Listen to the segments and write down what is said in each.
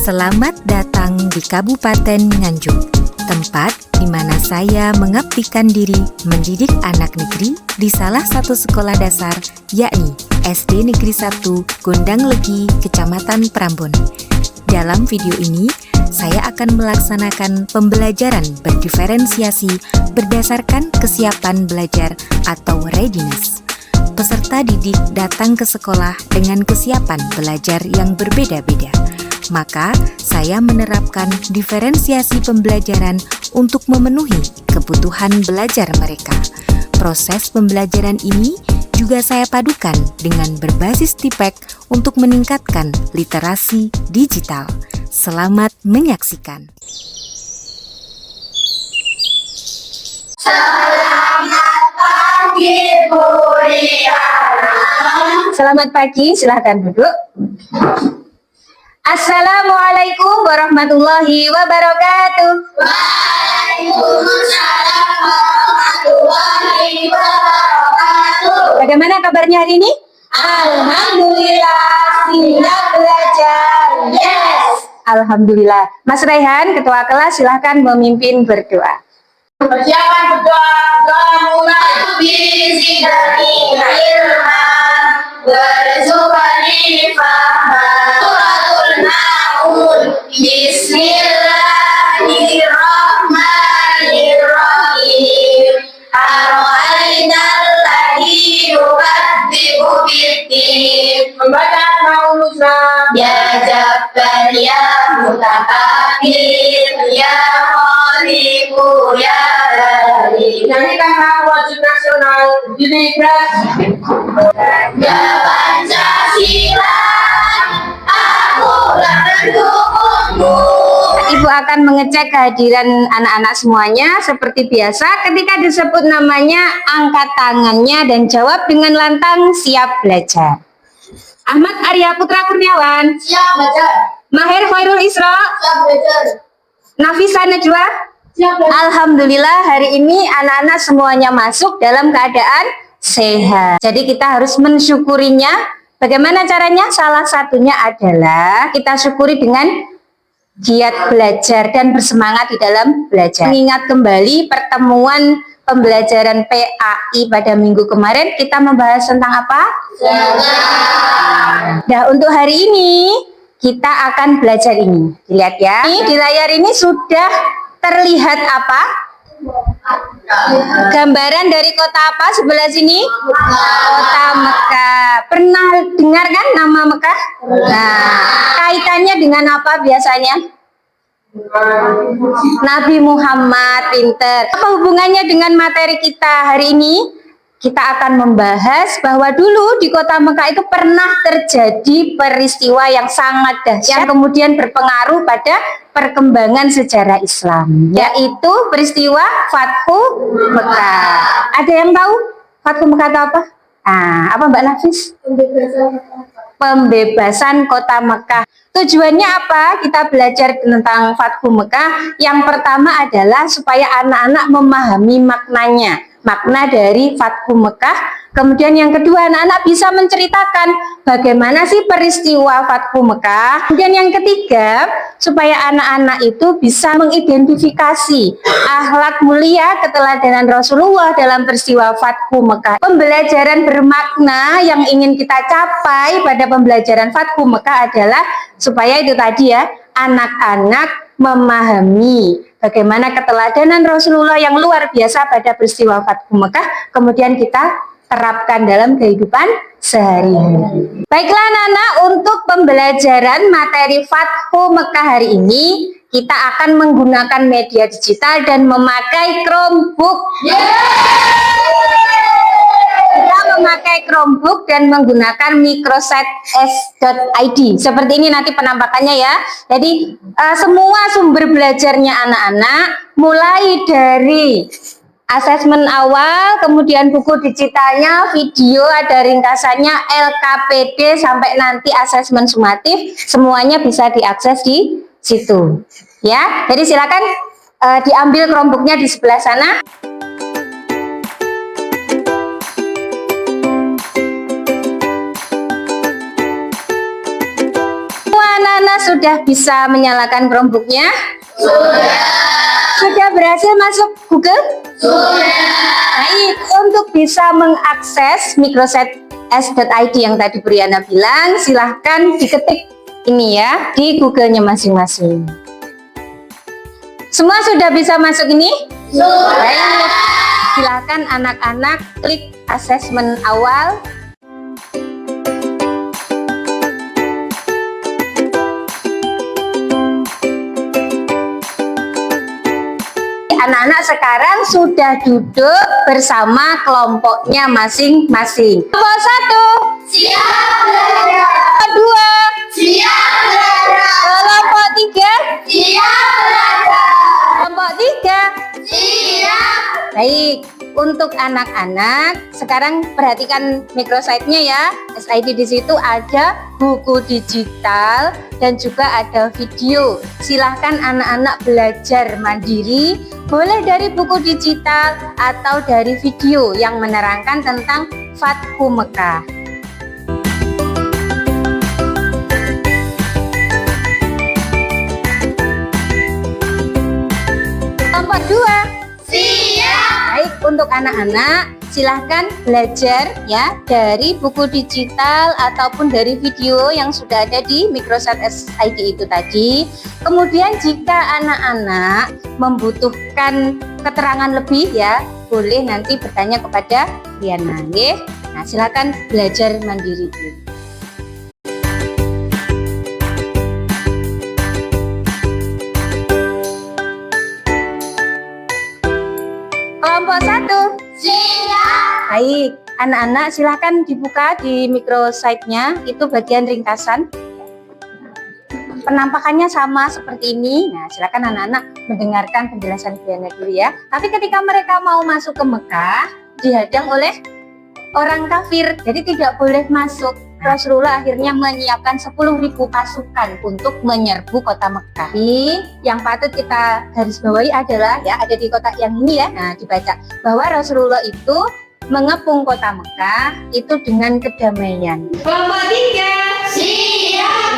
Selamat datang di Kabupaten Nganjuk, tempat di mana saya mengabdikan diri mendidik anak negeri di salah satu sekolah dasar, yakni SD Negeri 1 Gondang Legi, Kecamatan Prambon. Dalam video ini, saya akan melaksanakan pembelajaran berdiferensiasi berdasarkan kesiapan belajar atau readiness. Peserta didik datang ke sekolah dengan kesiapan belajar yang berbeda-beda. Maka, saya menerapkan diferensiasi pembelajaran untuk memenuhi kebutuhan belajar mereka. Proses pembelajaran ini juga saya padukan dengan berbasis TIPEK untuk meningkatkan literasi digital. Selamat menyaksikan. Selamat pagi, Bu Riana. Selamat pagi, silahkan duduk. Assalamualaikum warahmatullahi wabarakatuh. Waalaikumsalam warahmatullahi wabarakatuh. Bagaimana kabarnya hari ini? Alhamdulillah, siap belajar. Yes. Alhamdulillah. Mas Raihan, ketua kelas, silahkan memimpin berdoa. Persiapan berdoa, doa mulai. Bizikri ilman, warzuqni fahman. Suratul Naul. Bismillahirrahmanirrahim. Ar-Rahmanal ladzi yukadzibu bid-din. Membaca Ma'unusna. Ya Jabbar ya Mutakabir ya Khaliqu ya Bari. Nyanyikanlah wajib nasional diri Ya Pancasila, akulah pendukungmu. Ibu akan mengecek kehadiran anak-anak semuanya. Seperti biasa, ketika disebut namanya, angkat tangannya dan jawab dengan lantang siap belajar. Ahmad Arya Putra Kurniawan, Siap belajar. Mahir Khairul Isra, Siap belajar. Nafisa Najwa. Siap belajar. Alhamdulillah hari ini anak-anak semuanya masuk dalam keadaan sehat. Jadi kita harus mensyukurinya. Bagaimana caranya? Salah satunya adalah kita syukuri dengan giat belajar dan bersemangat di dalam belajar. Mengingat kembali pertemuan pembelajaran PAI pada minggu kemarin, kita membahas tentang apa? Nah, untuk hari ini kita akan belajar ini. Dilihat ya. Ini di layar ini sudah terlihat apa? Gambaran dari kota apa sebelah sini? Kota Mekah. Pernah dengar kan nama Mekah? Nah, kaitannya dengan apa biasanya? Nabi Muhammad, pinter. Apa hubungannya dengan materi kita hari ini? Kita akan membahas bahwa dulu di kota Mekah itu pernah terjadi peristiwa yang sangat dahsyat yang kemudian berpengaruh pada perkembangan sejarah Islam, yaitu peristiwa Fathu Mekah. Ada yang tahu Fathu Mekah itu apa? Apa Mbak Nafis? Pembebasan kota Mekah. Tujuannya apa? Kita belajar tentang Fathu Mekah. Yang pertama adalah supaya anak-anak memahami maknanya. Makna dari Fathu Mekah. Kemudian yang kedua, anak-anak bisa menceritakan bagaimana sih peristiwa Fathu Mekah. Kemudian yang ketiga, supaya anak-anak itu bisa mengidentifikasi akhlak mulia keteladanan Rasulullah dalam peristiwa Fathu Mekah. Pembelajaran bermakna yang ingin kita capai pada pembelajaran Fathu Mekah adalah supaya itu tadi ya, anak-anak memahami bagaimana keteladanan Rasulullah yang luar biasa pada peristiwa Fathu Mekah, kemudian kita terapkan dalam kehidupan sehari-hari. Baiklah anak-anak, untuk pembelajaran materi Fathu Mekah hari ini, kita akan menggunakan media digital dan memakai Chromebook. Kita memakai Chromebook dan menggunakan microset.s.id. Seperti ini nanti penampakannya ya. Jadi semua sumber belajarnya anak-anak, mulai dari asesmen awal, kemudian buku digitalnya, video, ada ringkasannya, LKPD, sampai nanti asesmen sumatif, semuanya bisa diakses di situ. Ya, jadi silakan diambil Chromebooknya di sebelah sana. sudah bisa menyalakan Chromebooknya? Sudah berhasil masuk Google? Baik, untuk bisa mengakses microsite.s.id yang tadi Briana bilang, silahkan diketik ini ya di Google-nya masing-masing. Semua sudah bisa masuk ini? Baik, silahkan anak-anak klik asesmen awal. Anak-anak sekarang sudah duduk bersama kelompoknya masing-masing. Kelompok 1 Siap belajar. kelompok 2 Siap belajar. kelompok 3 Siap belajar. kelompok 3. Siap. Baik, untuk anak-anak sekarang perhatikan microsite-nya ya. SID di situ ada buku digital dan juga ada video. Silahkan anak-anak belajar mandiri, boleh dari buku digital atau dari video yang menerangkan tentang Fathu Mekah. Kelompok 2. Siap. Baik, untuk anak-anak silahkan belajar ya dari buku digital ataupun dari video yang sudah ada di Microsite SID itu tadi. Kemudian jika anak-anak membutuhkan keterangan lebih ya, boleh nanti bertanya kepada Briana. Nah, silakan belajar mandiri. Kelompok 1. Siap. Baik, anak-anak silahkan dibuka di microsite-nya, itu bagian ringkasan. Penampakannya sama seperti ini. Nah, silakan anak-anak mendengarkan penjelasan Briana dulu ya. Tapi ketika mereka mau masuk ke Mekah, dihadang oleh orang kafir, jadi tidak boleh masuk. Rasulullah akhirnya menyiapkan 10.000 pasukan untuk menyerbu kota Mekah. Yang patut kita garis bawahi adalah ya, ada di kotak yang ini ya. Nah, dibaca bahwa Rasulullah itu mengepung kota Mekah itu dengan kedamaian. Kelompok 3. Siap.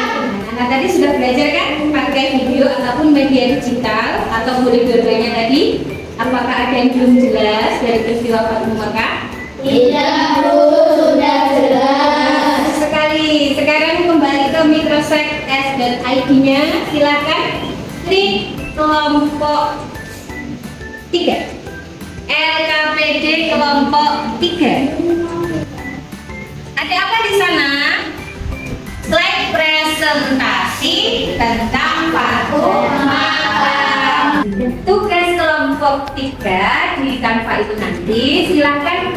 Nah, tadi sudah belajar kan pakai video ataupun media digital atau boleh dua-duanya tadi. Apakah ada yang belum jelas dari peristiwa Fathu Mekah? Tidak, Bu, sudah jelas. Sekali. Sekarang kembali ke microsite s.id-nya. Silakan klik kelompok 3. LKPD kelompok 3. Ada apa di sana? Slide presentasi tentang Fathu Mekah. Tugas kelompok 3 di Canva itu nanti silakan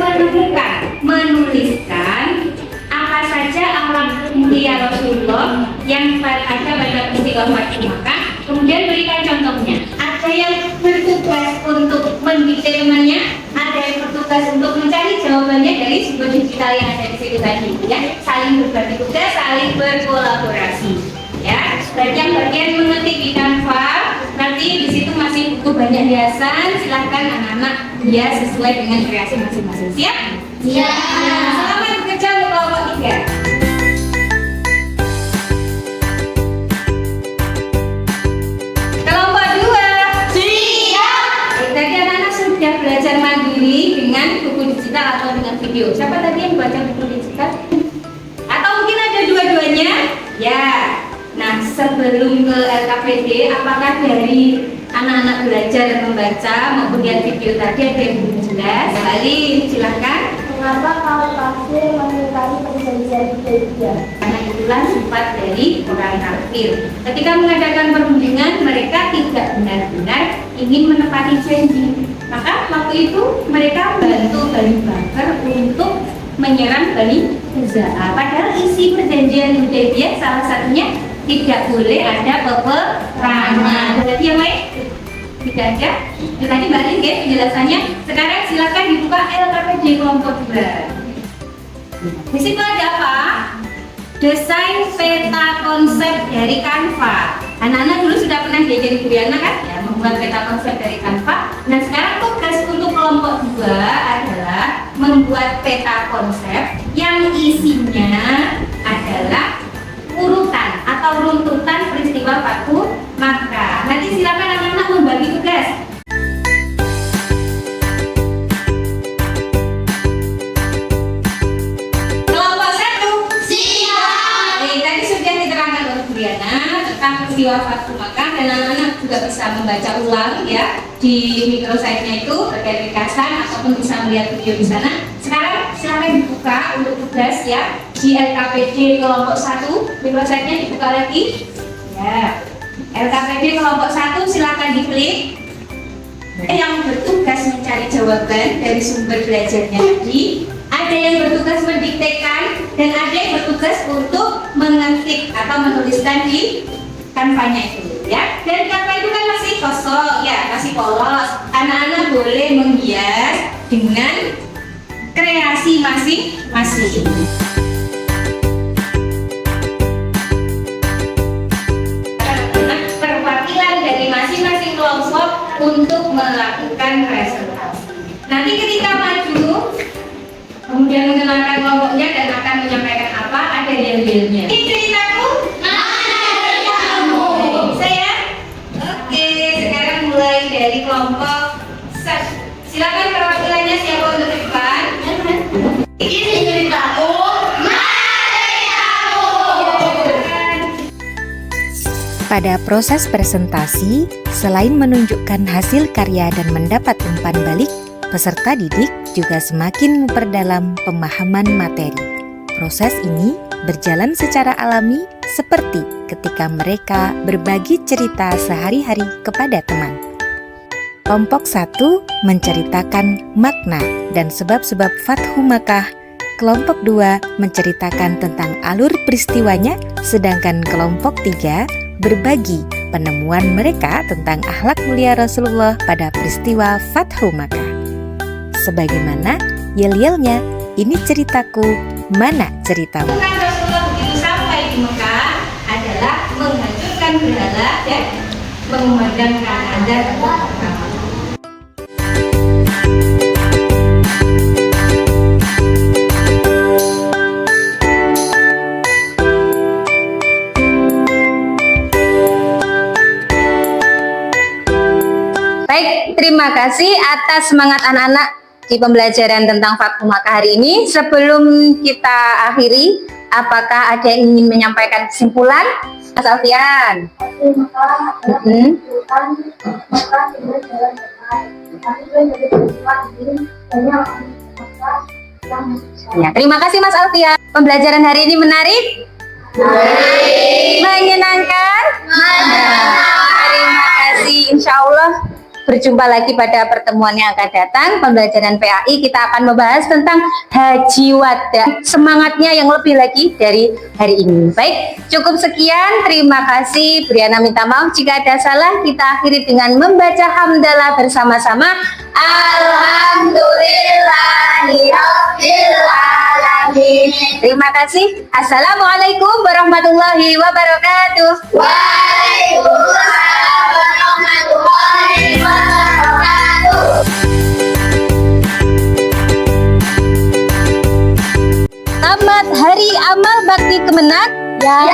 menuliskan apa saja akhlak mulia Rasulullah yang ada pada peristiwa Fathu Mekah. Kemudian berikan contohnya. Ada yang bertugas untuk mendetailkannya, ada yang bertugas untuk mencari jawabannya dari sumber digital yang ada di situ tadi. Ya, saling berbagi tugas, saling berkolaborasi. Ya, bagian mengetik di Canva. Nanti di situ masih butuh banyak hiasan. Silahkan anak-anak hias sesuai dengan kreasi masing-masing. Siap? Siap. Selamat bekerja untuk kelompok 3. Kelompok 2. Siap. Tadi anak-anak sudah belajar mandiri dengan buku digital atau dengan video. Siapa tadi yang baca buku digital? Atau mungkin ada dua-duanya? Ya. Nah, sebelum ke LKPD, apakah dari anak-anak belajar membaca maupun lihat video tadi ada yang belum jelas? Kembali, silakan. Mengapa kaum kafir mengingkari perjanjian Hudaybiyah? Karena itulah sifat dari orang kafir. Ketika mengadakan perundingan, mereka tidak benar-benar ingin menepati janji. Maka waktu itu mereka bantu Bani Bakar untuk menyerang Bani Khuza'ah. Padahal isi perjanjian Hudaybiyah salah satunya tidak boleh ada peperangan. Berarti yang lain tidak ada. Itu tadi balik ya penjelasannya. Sekarang silakan dibuka LKPD kelompok 2. Di situ ada apa? Desain peta konsep dari Canva. Anak-anak dulu sudah pernah diajari Briana kan? Ya, membuat peta konsep dari Canva. Nah, sekarang tugas untuk kelompok 2 adalah membuat peta konsep yang isinya adalah urutan atau atau runtutan peristiwa Fathu Makkah. Nanti silakan anak-anak membagi tugas. Kelompok 1. Siap. Tadi sudah diterangkan oleh Bu Riana tentang peristiwa Fathu Makkah dan anak-anak juga bisa membaca ulang ya di microsite-nya itu terkait ringkasan ataupun bisa melihat video di sana. Sekarang silakan dibuka untuk tugas ya di LKPD kelompok 1, microsite-nya dibuka lagi. Ya. LKPD kelompok 1 silakan diklik. Yang bertugas mencari jawaban dari sumber belajarnya tadi, ada yang bertugas mendiktekan dan ada yang bertugas untuk mengetik atau menuliskan di kanvanya itu ya. Dan kanva itu kan masih kosong ya, masih polos. Anak-anak boleh menghias dengan kreasi masing-masing. Perwakilan dari masing-masing kelompok untuk melakukan presentasi. Nanti ketika maju, kemudian mengenalkan kelompoknya dan akan menyampaikan apa, ada yel-yelnya. Ini ceritaku, mana ceritamu? Saya? Oke, sekarang mulai dari kelompok 1. Silakan perwakilannya siapa untuk ke depan? Ini ceritaku, Pada proses presentasi, selain menunjukkan hasil karya dan mendapat umpan balik, peserta didik juga semakin memperdalam pemahaman materi. Proses ini berjalan secara alami seperti ketika mereka berbagi cerita sehari-hari kepada teman. Kelompok 1 menceritakan makna dan sebab-sebab Fathu Makkah. Kelompok 2 menceritakan tentang alur peristiwanya, sedangkan kelompok 3 berbagi penemuan mereka tentang akhlak mulia Rasulullah pada peristiwa Fathu Makkah. Sebagaimana yel-yelnya, ini ceritaku, mana ceritamu? Tuhan Rasulullah begitu sampai di Mekah adalah menghancurkan berhala dan mengumandangkan azan untuk pertama. Baik, terima kasih atas semangat anak-anak di pembelajaran tentang Fathu Makkah hari ini. Sebelum kita akhiri, apakah ada yang ingin menyampaikan kesimpulan? Mas Alfian. Ya, terima kasih Mas Alfian. Pembelajaran hari ini menarik? Menyenangkan? Terima kasih. Insya Allah berjumpa lagi pada pertemuan yang akan datang. Pembelajaran PAI kita akan membahas tentang Haji Wada, semangatnya yang lebih lagi dari hari ini. Baik, cukup sekian. Terima kasih. Briana minta maaf jika ada salah. Kita akhiri dengan membaca hamdalah bersama-sama. Alhamdulillahirabbil alamin. Terima kasih. Assalamualaikum warahmatullahi wabarakatuh. Waalaikumsalam warahmatullahi wabarakatuh. Selamat Hari Amal Bakti Kemenak yang